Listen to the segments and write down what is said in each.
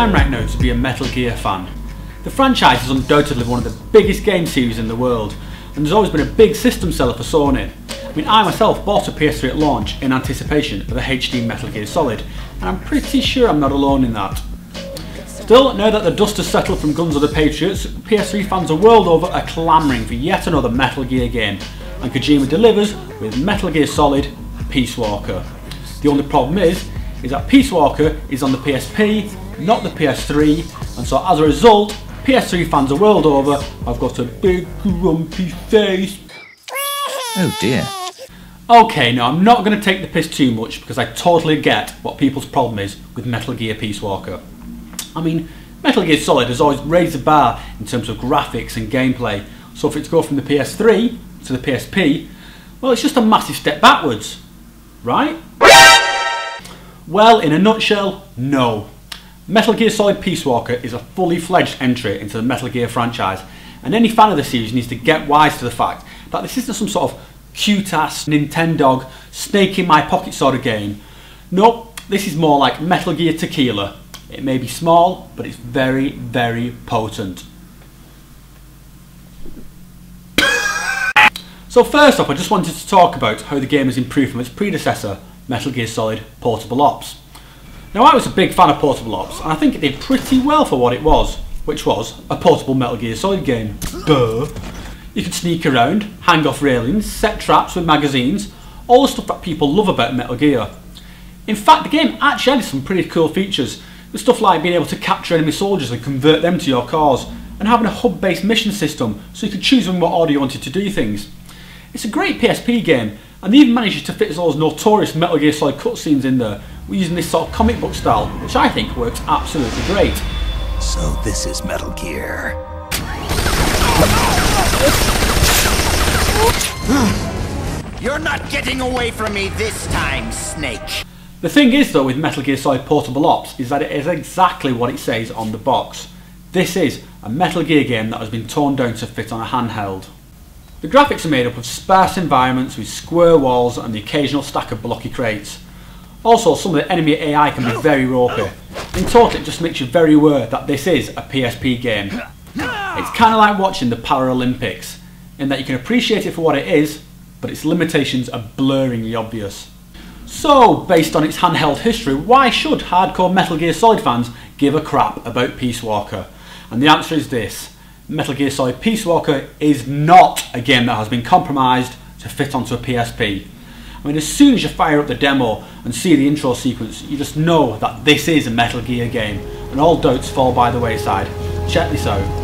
time right now to be a Metal Gear fan. The franchise is undoubtedly one of the biggest game series in the world, and there's always been a big system seller for Sony. I mean, I myself bought a PS3 at launch in anticipation of a HD Metal Gear Solid, and I'm pretty sure I'm not alone in that. Still, now that the dust has settled from Guns of the Patriots, PS3 fans the world over are clamouring for yet another Metal Gear game, and Kojima delivers with Metal Gear Solid Peace Walker. The only problem is that Peace Walker is on the PSP, not the PS3, and so as a result, PS3 fans the world over have got a big grumpy face. Oh dear. Okay, now I'm not going to take the piss too much because I totally get what people's problem is with Metal Gear Peace Walker. I mean, Metal Gear Solid has always raised the bar in terms of graphics and gameplay, so for it to go from the PS3 to the PSP, well, it's just a massive step backwards, right? Well, in a nutshell, no. Metal Gear Solid Peace Walker is a fully fledged entry into the Metal Gear franchise, and any fan of the series needs to get wise to the fact that this isn't some sort of cute-ass Nintendo snake in my pocket sort of game. Nope, this is more like Metal Gear Tequila. It may be small, but it's very, very potent. So first off, I just wanted to talk about how the game has improved from its predecessor, Metal Gear Solid Portable Ops. Now, I was a big fan of Portable Ops, and I think it did pretty well for what it was, which was a portable Metal Gear Solid game. Duh! You could sneak around, hang off railings, set traps with magazines, all the stuff that people love about Metal Gear. In fact, the game actually had some pretty cool features, with stuff like being able to capture enemy soldiers and convert them to your cause, and having a hub-based mission system so you could choose in what order you wanted to do things. It's a great PSP game, and they even managed to fit those notorious Metal Gear Solid cutscenes in there, using this sort of comic book style, which I think works absolutely great. So this is Metal Gear. You're not getting away from me this time, Snake. The thing is though with Metal Gear Solid Portable Ops is that it is exactly what it says on the box. This is a Metal Gear game that has been torn down to fit on a handheld. The graphics are made up of sparse environments with square walls and the occasional stack of blocky crates. Also, some of the enemy AI can be very ropey. In total, it just makes you very aware that this is a PSP game. It's kind of like watching the Paralympics, in that you can appreciate it for what it is, but its limitations are blurringly obvious. So, based on its handheld history, why should hardcore Metal Gear Solid fans give a crap about Peace Walker? And the answer is this: Metal Gear Solid Peace Walker is not a game that has been compromised to fit onto a PSP. I mean, as soon as you fire up the demo and see the intro sequence, you just know that this is a Metal Gear game, and all doubts fall by the wayside. Check this out.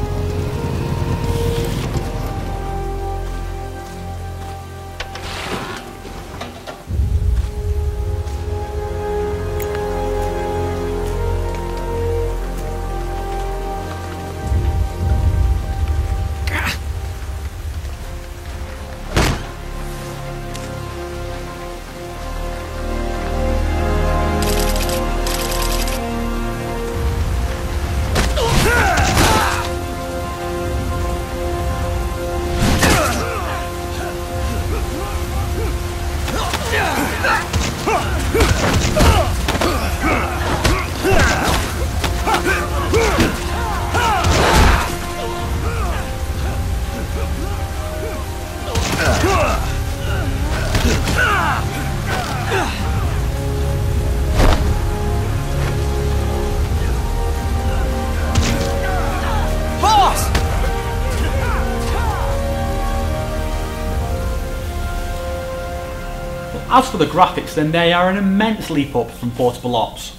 As for the graphics, then they are an immense leap up from Portable Ops.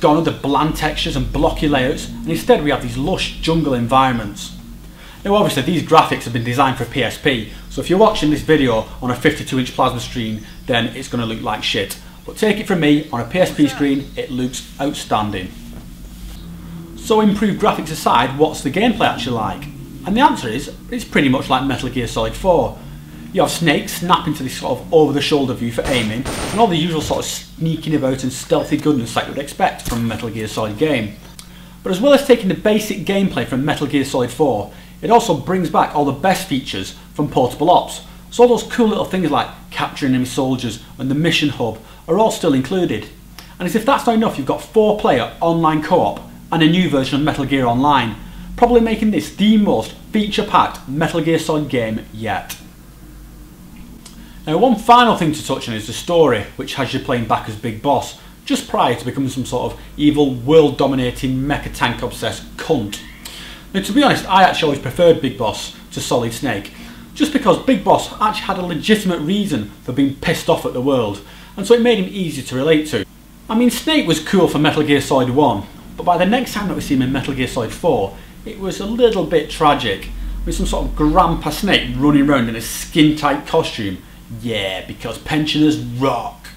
Gone are the bland textures and blocky layouts, and instead we have these lush jungle environments. Now obviously these graphics have been designed for PSP, so if you're watching this video on a 52-inch plasma screen, then it's going to look like shit. But take it from me, on a PSP screen it looks outstanding. So improved graphics aside, what's the gameplay actually like? And the answer is, it's pretty much like Metal Gear Solid 4. You have Snake snap into this sort of over-the-shoulder view for aiming, and all the usual sort of sneaking about and stealthy goodness that you would expect from a Metal Gear Solid game. But as well as taking the basic gameplay from Metal Gear Solid 4, it also brings back all the best features from Portable Ops. So all those cool little things like capturing enemy soldiers and the mission hub are all still included. And as if that's not enough, you've got 4-player online co-op and a new version of Metal Gear Online, probably making this the most feature-packed Metal Gear Solid game yet. Now, one final thing to touch on is the story, which has you playing back as Big Boss, just prior to becoming some sort of evil, world-dominating, mecha tank-obsessed cunt. Now, to be honest, I actually always preferred Big Boss to Solid Snake, just because Big Boss actually had a legitimate reason for being pissed off at the world, and so it made him easy to relate to. I mean, Snake was cool for Metal Gear Solid 1, but by the next time that we see him in Metal Gear Solid 4, it was a little bit tragic, with some sort of grandpa Snake running around in a skin-tight costume. Yeah, because pensioners rock.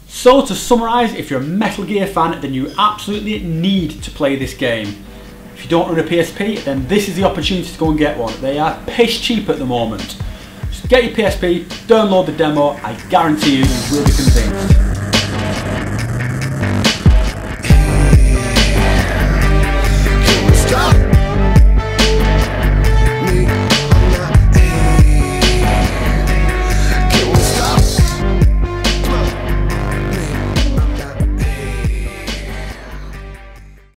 So to summarise, if you're a Metal Gear fan, then you absolutely need to play this game. If you don't own a PSP, then this is the opportunity to go and get one. They are piss cheap at the moment. Just get your PSP, download the demo, I guarantee you will be convinced.